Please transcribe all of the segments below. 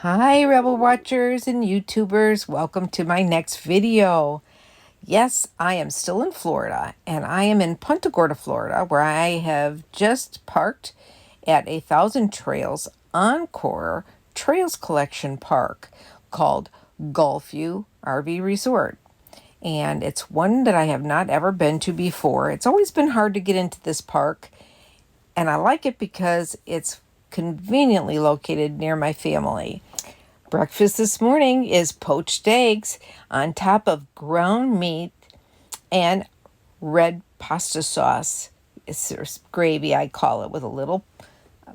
Hi, Rebel Watchers and YouTubers. Welcome to my next video. Yes, I am still in Florida, and I am in Punta Gorda, Florida, where I have just parked at a Thousand Trails Encore Trails Collection Park called Gulfview RV Resort. And it's one that I have not ever been to before. It's always been hard to get into this park, and I like it because it's conveniently located near my family. Breakfast this morning is poached eggs on top of ground meat and red pasta sauce. It's gravy, I call it, with a little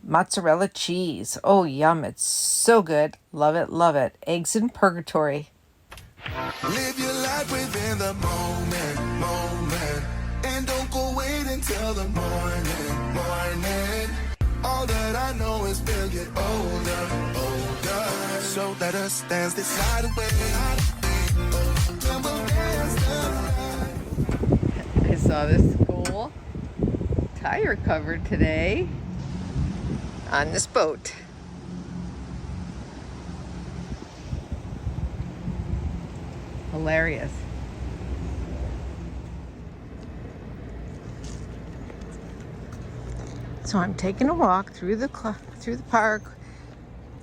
mozzarella cheese. Oh, yum. It's so good. Love it, love it. Eggs in purgatory. Live your life within the moment, and don't go wait until the morning. All that I know is we'll get older. So let us dance this night away. I saw this cool tire cover today on this boat. Hilarious. So I'm taking a walk through the park,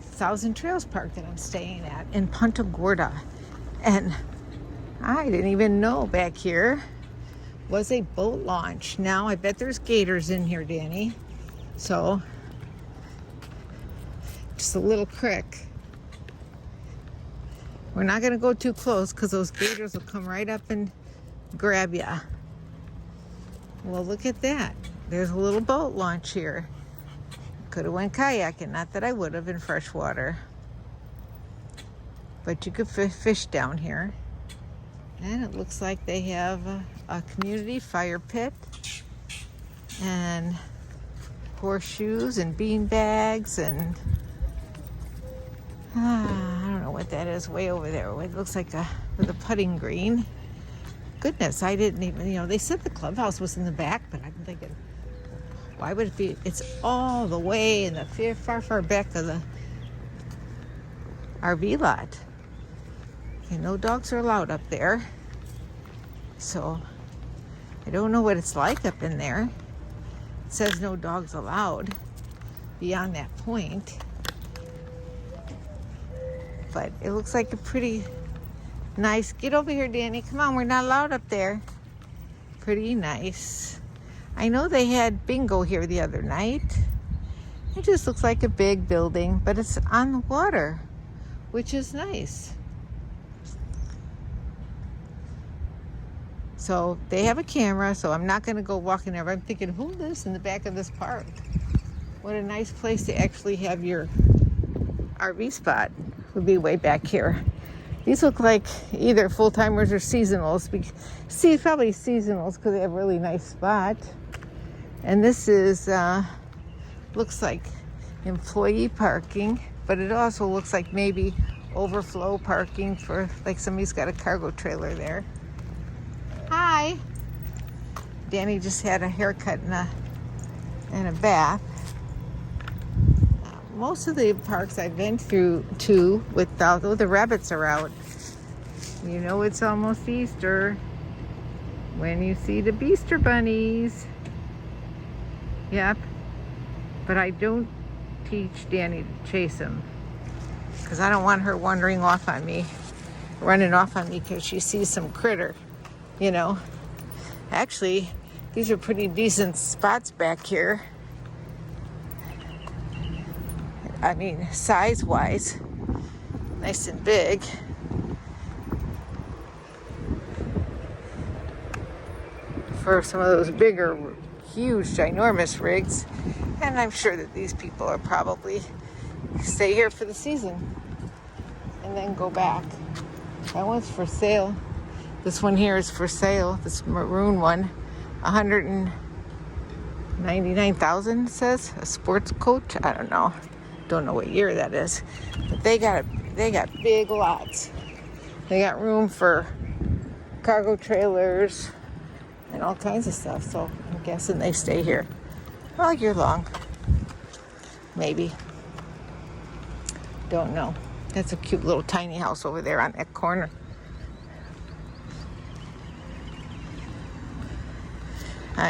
Thousand Trails Park that I'm staying at in Punta Gorda. And I didn't even know back here was a boat launch. Now I bet there's gators in here, Danny. So just a little crick. We're not going to go too close because those gators will come right up and grab ya. Well, look at that. There's a little boat launch here. Could have went kayaking, not that I would have in fresh water. But you could fish down here. And it looks like they have a community fire pit and horseshoes and bean bags and I don't know what that is way over there. It looks like with a putting green. Goodness, I didn't even, they said the clubhouse was in the back, but I'm thinking, why would it be? It's all the way in the far back of the RV lot. And no dogs are allowed up there. So I don't know what it's like up in there. It says no dogs allowed beyond that point. But it looks like a pretty nice. Get over here, Danny. Come on, we're not allowed up there. Pretty nice. I know they had bingo here the other night. It just looks like a big building, but it's on the water, which is nice. So they have a camera, so I'm not going to go walking there. I'm thinking, who lives in the back of this park? What a nice place to actually have your RV spot. Would be way back here. These look like either full-timers or seasonals. Probably seasonals because they have a really nice spot. And this is, looks like employee parking, but it also looks like maybe overflow parking for, like somebody's got a cargo trailer there. Hi. Danny just had a haircut and a bath. Most of the parks I've been through to without, the rabbits are out. You know it's almost Easter when you see the Beaster bunnies. Yep. But I don't teach Danny to chase them because I don't want her running off on me because she sees some critter, Actually, these are pretty decent spots back here. I mean, size-wise, nice and big. For some of those bigger, huge, ginormous rigs. And I'm sure that these people are probably stay here for the season and then go back. That one's for sale. This one here is for sale. This maroon one, 199,000 says. A sports coach. I don't know what year that is, but they got big lots. They got room for cargo trailers and all kinds of stuff. So I'm guessing they stay here all year long. Maybe. Don't know. That's a cute little tiny house over there on that corner.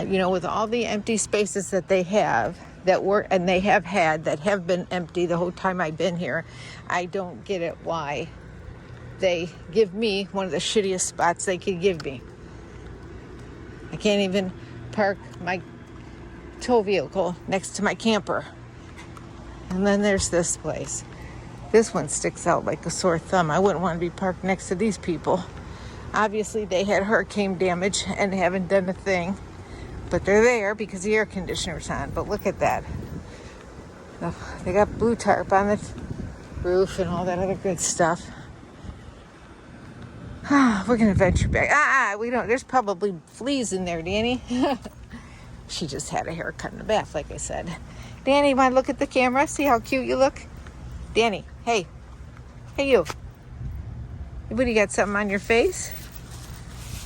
You know, with all the empty spaces that they have, and they have had, that have been empty the whole time I've been here, I don't get it why they give me one of the shittiest spots they could give me. I can't even park my tow vehicle next to my camper. And then there's this place. This one sticks out like a sore thumb. I wouldn't want to be parked next to these people. Obviously, they had hurricane damage and haven't done a thing. But they're there because the air conditioner's on. But look at that. They got blue tarp on the roof and all that other good stuff. We're going to venture back. We don't. There's probably fleas in there, Danny. She just had a haircut in the bath, like I said. Danny, you want to look at the camera? See how cute you look? Danny, hey. Hey, you. What, do you got something on your face?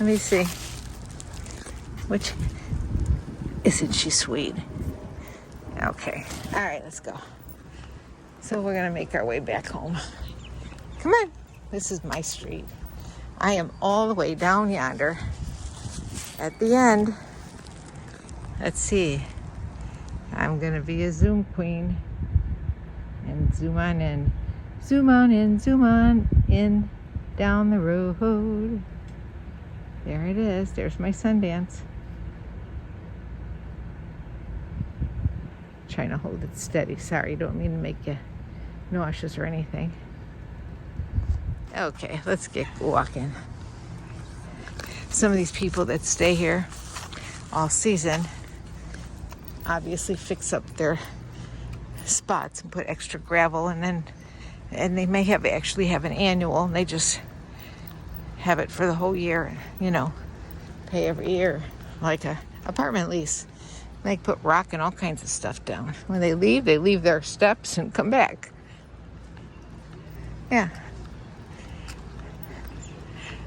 Let me see. Which... Isn't she sweet? Okay. All right, let's go. So we're going to make our way back home. Come on. This is my street. I am all the way down yonder. At the end. Let's see. I'm going to be a Zoom queen. And zoom on in. Zoom on in, zoom on in. Down the road. There it is. There's my Sundance. Trying to hold it steady. Sorry, don't mean to make you nauseous or anything. Okay, let's get walking. Some of these people that stay here all season obviously fix up their spots and put extra gravel, and they may actually have an annual, and they just have it for the whole year, you know, pay every year like a apartment lease. They put rock and all kinds of stuff down. When they leave their steps and come back. Yeah.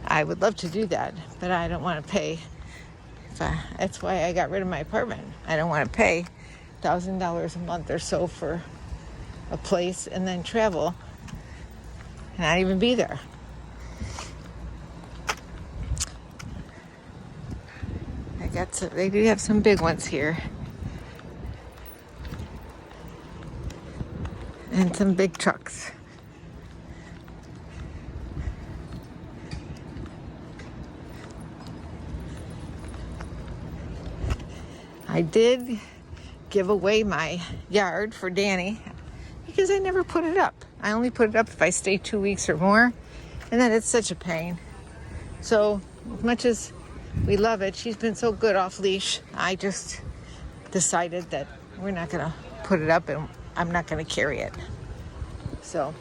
I would love to do that, but I don't want to pay. That's why I got rid of my apartment. I don't want to pay $1,000 a month or so for a place and then travel and not even be there. They do have some big ones here. And some big trucks. I did give away my yard for Danny because I never put it up. I only put it up if I stay 2 weeks or more. And then it's such a pain. So as much as we love it, she's been so good off leash. I just decided that we're not going to put it up and I'm not going to carry it. So.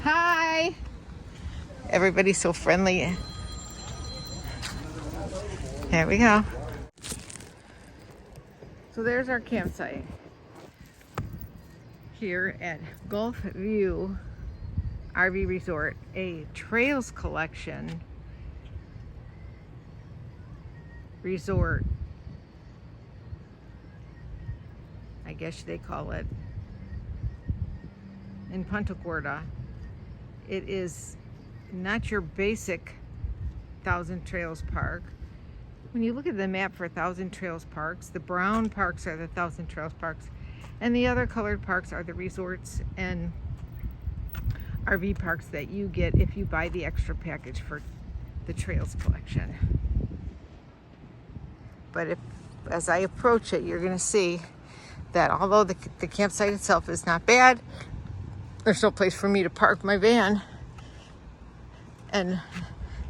Hi. Everybody's so friendly. There we go. So there's our campsite here at Gulf View RV Resort, a trails collection resort, I guess they call it, in Punta Gorda. It is not your basic Thousand Trails Park. When you look at the map for Thousand Trails Parks, the brown parks are the Thousand Trails Parks, and the other colored parks are the resorts and RV parks that you get if you buy the extra package for the Trails collection. But as I approach it, you're going to see that although the campsite itself is not bad, there's no place for me to park my van. And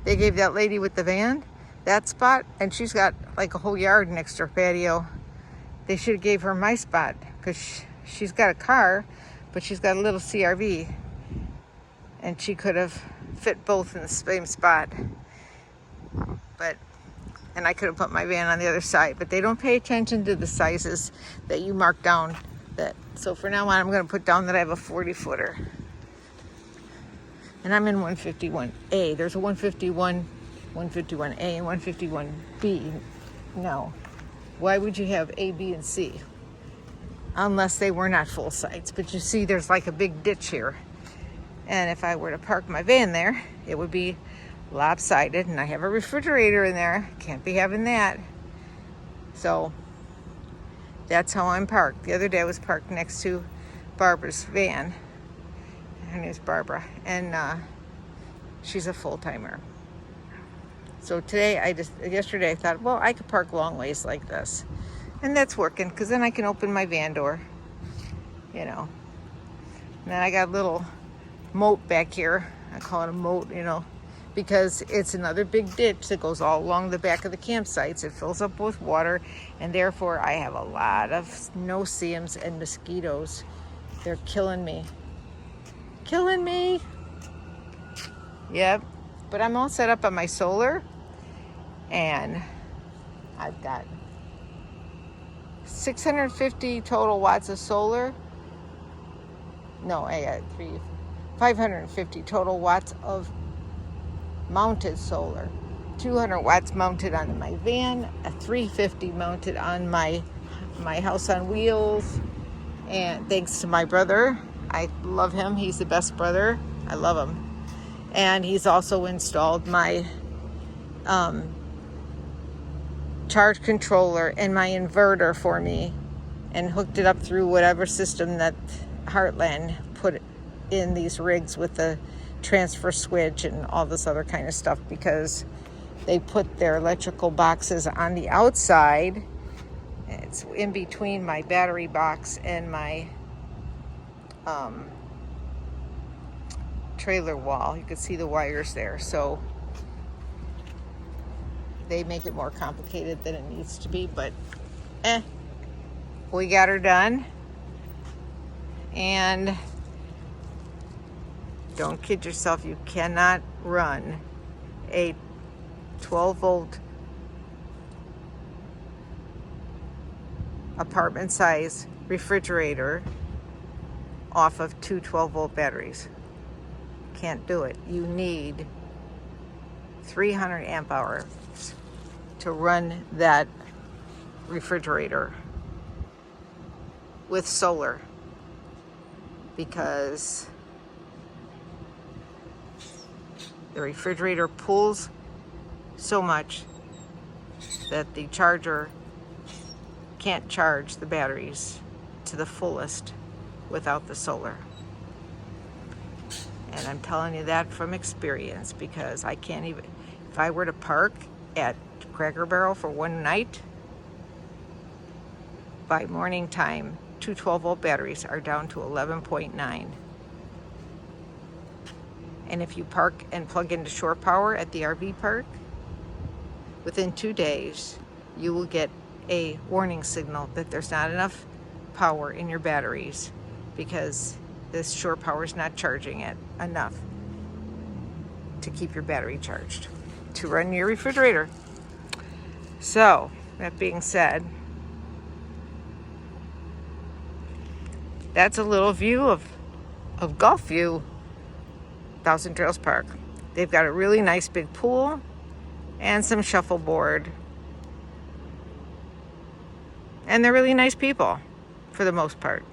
they gave that lady with the van that spot, and she's got like a whole yard next to her patio. They should have gave her my spot because she's got a car, but she's got a little CRV, and she could have fit both in the same spot. And I could have put my van on the other side, but they don't pay attention to the sizes that you mark down. So for now on, I'm going to put down that I have a 40-footer. And I'm in 151A. There's a 151, 151A, and 151B. No. Why would you have A, B, and C? unless they were not full sites. But you see there's like a big ditch here. And if I were to park my van there, it would be lopsided, and I have a refrigerator in there. Can't be having that. So that's how I'm parked. The other day I was parked next to Barbara's van. Her name's Barbara, and she's a full-timer. So today yesterday I thought, well, I could park long ways like this. And that's working, because then I can open my van door, you know. And then I got a little moat back here. I call it a moat, you know, because it's another big ditch that goes all along the back of the campsites. It fills up with water, and therefore I have a lot of no-see-ums and mosquitoes. They're killing me. Killing me. Yep. But I'm all set up on my solar, and I've got 650 total watts of solar. No, I got 550 total watts of mounted solar. 200 watts mounted on my van, a 350 mounted on my house on wheels. And thanks to my brother, I love him. He's the best brother. I love him. And he's also installed my charge controller and my inverter for me, and hooked it up through whatever system that Heartland put in these rigs with the transfer switch and all this other kind of stuff, because they put their electrical boxes on the outside. It's in between my battery box and my trailer wall. You can see the wires there. So they make it more complicated than it needs to be, but we got her done. And don't kid yourself, you cannot run a 12-volt apartment size refrigerator off of two 12-volt batteries. Can't do it. You need 300 amp hours to run that refrigerator with solar, because the refrigerator pulls so much that the charger can't charge the batteries to the fullest without the solar. And I'm telling you that from experience, because I can't even, if I were to park at Cracker Barrel for one night, by morning time, two 12-volt batteries are down to 11.9. And if you park and plug into shore power at the RV park, within 2 days, you will get a warning signal that there's not enough power in your batteries, because this shore power is not charging it enough to keep your battery charged to run your refrigerator. So, that being said, that's a little view of Gulfview Thousand Trails Park. They've got a really nice big pool and some shuffleboard. And they're really nice people for the most part.